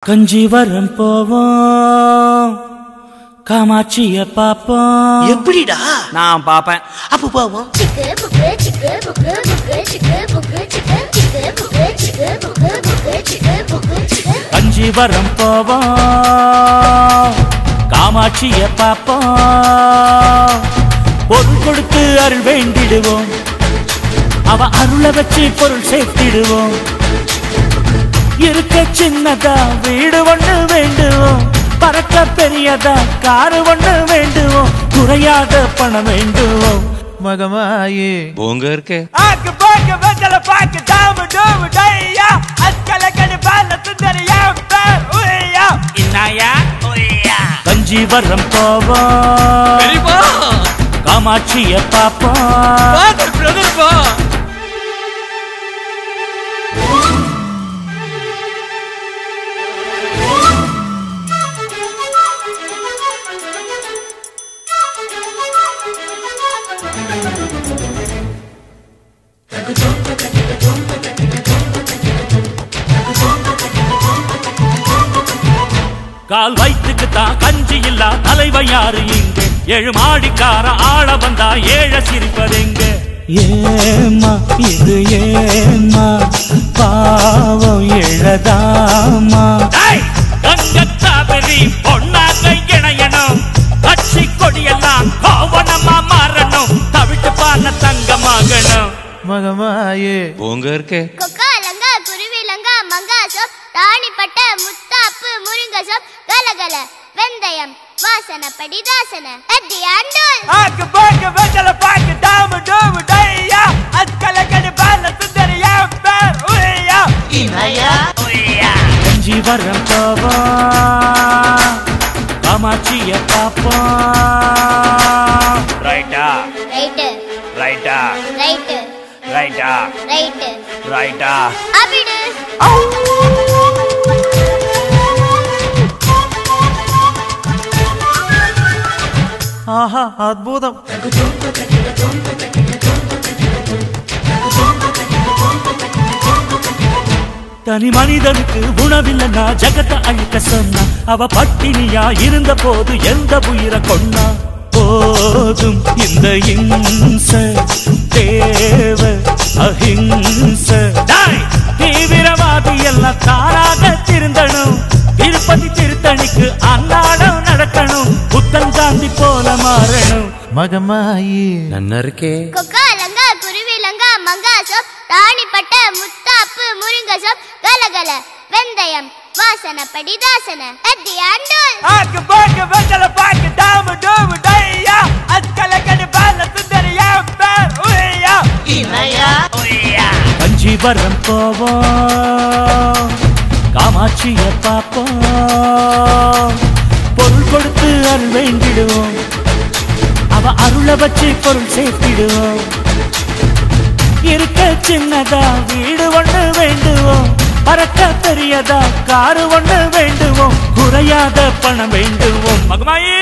கஞ்சிவரம் போவோம், காமாட்சிய பாப்போம். எப்படிடா? நான் பாப்பேன். அப்ப போவோம். கஞ்சிவரம் போவோம், காமாட்சிய பாப்போம். பொருள் கொடுத்து அருள் வேண்டிடுவோம், அவ அருளை வச்சு பொருள் சேர்த்திடுவோம். இருக்க சின்னதா வீடு ஒண்ணு வேண்டுவோம், பறக்க பெரியதா காரு ஒண்ணு வேண்டுவோம். குறையாத பணம் வேண்டுவோம். மகமாயே போங்க இருக்கே ஆக்கு போங்க வெத்தல பாக்கு தாம டோம டையா அஸ்கல கடி பால சுந்தரியா பேர் உய்யா இன்னாயா உய்யா. கஞ்சிவரம் போவோம், பெரியப்பா காமாட்சிய பாப்போம். ஃபாதர் பிரதர் பா. கால் வயிற்றுக்கு தான் கஞ்சி இல்லா தலைவன் யாரு இங்க? ஏழு மாடிக்கார ஆள வந்தா ஏழ சிரிப்பதெங்க? ஏமா இது ஏமா பாவம் எழதாமா. கங்கத்தாபரி பொன்னாக இணையணும், கட்சி கொடியெல்லாம் கோவணமா மாறணும், தவிட்டு பான தங்கமாகணும். மகமாயே போங்க இருக்கே கொக்காலங்கா குருவிலங்கா மங்காசம் தாணிப்பட்ட முத்தாப்பு முருங்கசம் கலகல வெந்தயம் வாசனப்படி தாசன அடி ஆண்டோல். ஆக்கு போங்க வெத்தல பாக்கு தாம டோம டையா அஸ்கல கடி பால சுந்தரியா பேர் உய்யா இனாயா உய்யா. கஞ்சிவரம் போவோம், காமாட்சிய பாப்போம். ரைட்டா ரைட் ரைட்டா ரைட் ரைட்டா ரைட் ரைட்டா. அபிடு ஆஹா அற்புதம். தனி மனிதனுக்கு உணவில்லைன்னா ஜகத்தை அழிக்க சொன்னா, அவ பட்டினியா இருந்த போது எந்த உயிரை கொன்னா? போதும் இந்த இம்ச தேவ அஹிம்ச. தீவிரவாதி எல்லாம் தாராக திருந்தணும், திருப்பதி திருத்தணிக்கு அன்னாடம் நடக்கணும், புத்தன் காந்தி போல மாறணும். மகமாயே நன்னா இருக்கே கொக்காலங்கா குருவிலங்கா மங்காசம் தாணிப்பட்ட முத்தாப்பு முருங்கசம் கலகல வெந்தயம் வாசனப்படி தாசன அடி ஆண்டோல். ஆக்கு போங்க வெத்தல பாக்கு தாம டோம டையா அஸ்கல கடி பால சுந்தரியா பேர் உய்யா இனாயா உய்யா. கஞ்சிவரம் போவோம், காமாட்சிய பாப்போம். பொருள் கொடுத்து அருள் வேண்டிடுவோம், அவ அருளை வச்சு பொருள் சேர்த்திடுவோம். இருக்க சின்னதா வீடு ஒண்ணு வேண்டுவோம், பறக்க பெரியதா காரு ஒண்ணு வேண்டுவோம். குறையாத பணம் வேண்டுவோம். மகமாயே